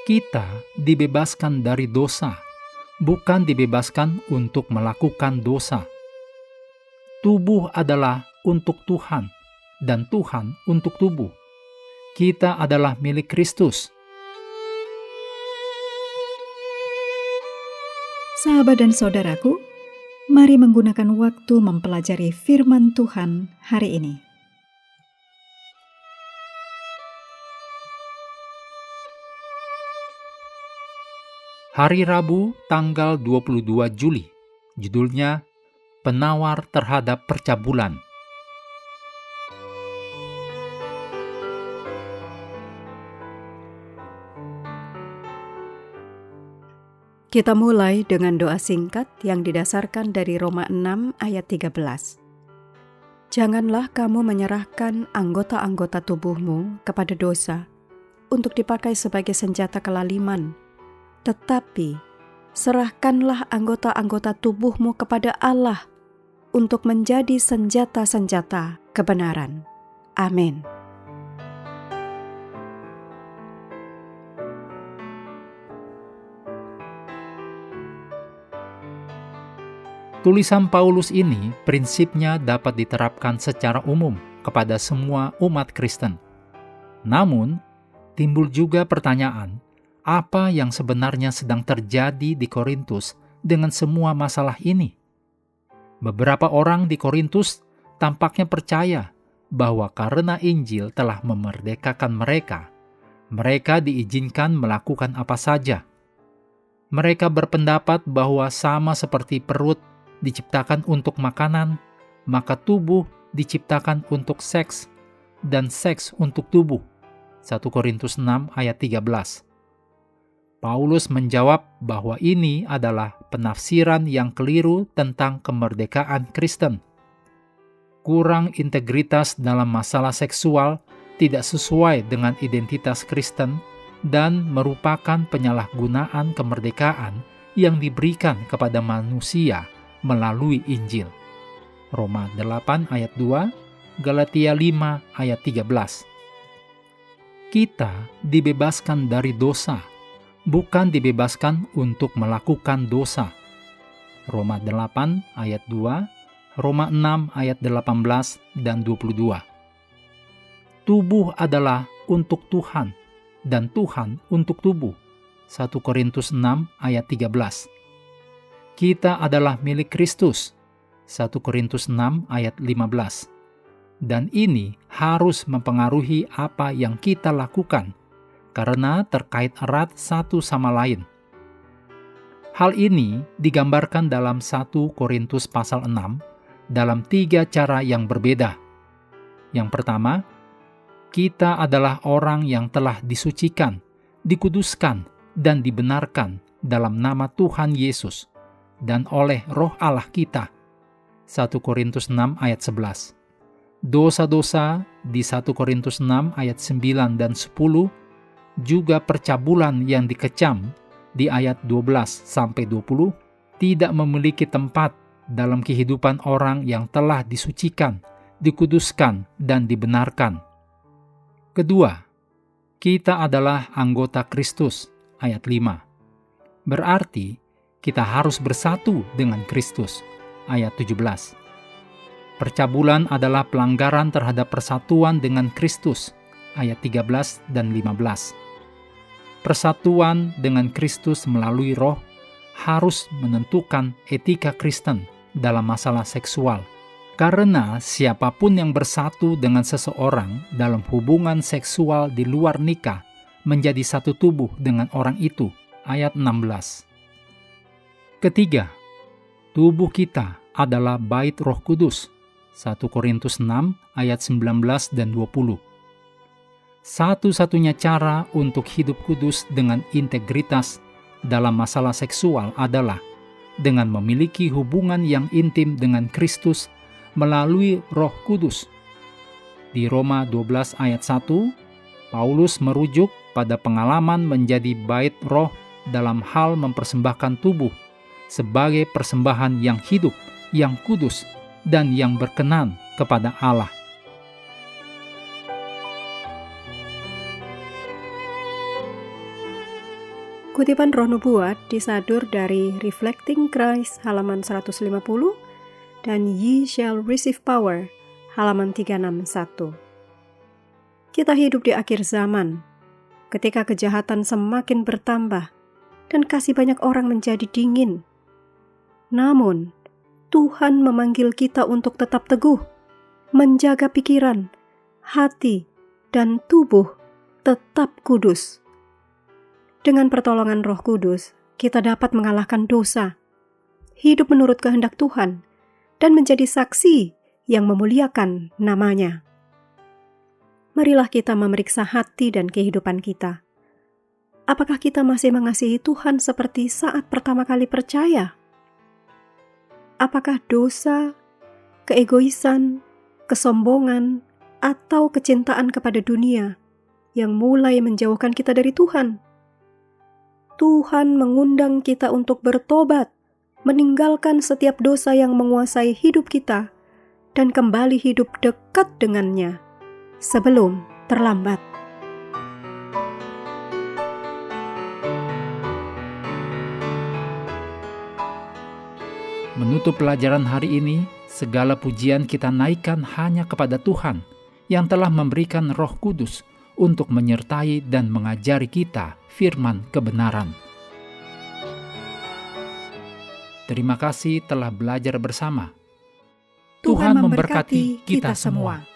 Kita dibebaskan dari dosa, bukan dibebaskan untuk melakukan dosa. Tubuh adalah untuk Tuhan, dan Tuhan untuk tubuh. Kita adalah milik Kristus. Sahabat dan saudaraku, mari menggunakan waktu mempelajari firman Tuhan hari ini. Hari Rabu, tanggal 22 Juli. Judulnya, Penawar Terhadap Percabulan. Kita mulai dengan doa singkat yang didasarkan dari Roma 6 ayat 13. Janganlah kamu menyerahkan anggota-anggota tubuhmu kepada dosa untuk dipakai sebagai senjata kelaliman, tetapi serahkanlah anggota-anggota tubuhmu kepada Allah untuk menjadi senjata-senjata kebenaran. Amin. Tulisan Paulus ini prinsipnya dapat diterapkan secara umum kepada semua umat Kristen. Namun, timbul juga pertanyaan, apa yang sebenarnya sedang terjadi di Korintus dengan semua masalah ini? Beberapa orang di Korintus tampaknya percaya bahwa karena Injil telah memerdekakan mereka, mereka diizinkan melakukan apa saja. Mereka berpendapat bahwa sama seperti perut diciptakan untuk makanan, maka tubuh diciptakan untuk seks, dan seks untuk tubuh. 1 Korintus 6 ayat 13. Paulus menjawab bahwa ini adalah penafsiran yang keliru tentang kemerdekaan Kristen. Kurang integritas dalam masalah seksual tidak sesuai dengan identitas Kristen dan merupakan penyalahgunaan kemerdekaan yang diberikan kepada manusia melalui Injil. Roma 8 ayat 2, Galatia 5 ayat 13. Kita dibebaskan dari dosa, bukan dibebaskan untuk melakukan dosa. Roma 8 ayat 2, Roma 6 ayat 18 dan 22. Tubuh adalah untuk Tuhan, dan Tuhan untuk tubuh. 1 Korintus 6 ayat 13. Kita adalah milik Kristus. 1 Korintus 6 ayat 15. Dan ini harus mempengaruhi apa yang kita lakukan, karena terkait erat satu sama lain. Hal ini digambarkan dalam 1 Korintus pasal 6 dalam 3 cara yang berbeda. Yang pertama, kita adalah orang yang telah disucikan, dikuduskan, dan dibenarkan dalam nama Tuhan Yesus dan oleh Roh Allah kita. 1 Korintus 6 ayat 11. Dosa-dosa di 1 Korintus 6 ayat 9 dan 10, juga percabulan yang dikecam di ayat 12-20, tidak memiliki tempat dalam kehidupan orang yang telah disucikan, dikuduskan, dan dibenarkan. Kedua, kita adalah anggota Kristus, ayat 5. Berarti, kita harus bersatu dengan Kristus, ayat 17. Percabulan adalah pelanggaran terhadap persatuan dengan Kristus, ayat 13 dan 15. Persatuan dengan Kristus melalui Roh harus menentukan etika Kristen dalam masalah seksual. Karena siapapun yang bersatu dengan seseorang dalam hubungan seksual di luar nikah menjadi satu tubuh dengan orang itu, ayat 16. Ketiga, tubuh kita adalah bait Roh Kudus. 1 Korintus 6 ayat 19 dan 20. Satu-satunya cara untuk hidup kudus dengan integritas dalam masalah seksual adalah dengan memiliki hubungan yang intim dengan Kristus melalui Roh Kudus. Di Roma 12 ayat 1, Paulus merujuk pada pengalaman menjadi bait Roh dalam hal mempersembahkan tubuh sebagai persembahan yang hidup, yang kudus, dan yang berkenan kepada Allah. Kutipan Roh Nubuat disadur dari Reflecting Christ halaman 150 dan Ye Shall Receive Power halaman 361. Kita hidup di akhir zaman, ketika kejahatan semakin bertambah dan kasih banyak orang menjadi dingin. Namun, Tuhan memanggil kita untuk tetap teguh, menjaga pikiran, hati, dan tubuh tetap kudus. Dengan pertolongan Roh Kudus, kita dapat mengalahkan dosa, hidup menurut kehendak Tuhan, dan menjadi saksi yang memuliakan nama-Nya. Marilah kita memeriksa hati dan kehidupan kita. Apakah kita masih mengasihi Tuhan seperti saat pertama kali percaya? Apakah dosa, keegoisan, kesombongan, atau kecintaan kepada dunia yang mulai menjauhkan kita dari Tuhan? Tuhan mengundang kita untuk bertobat, meninggalkan setiap dosa yang menguasai hidup kita, dan kembali hidup dekat dengannya sebelum terlambat. Menutup pelajaran hari ini, segala pujian kita naikkan hanya kepada Tuhan yang telah memberikan Roh Kudus untuk menyertai dan mengajari kita firman kebenaran. Terima kasih telah belajar bersama. Tuhan memberkati kita semua.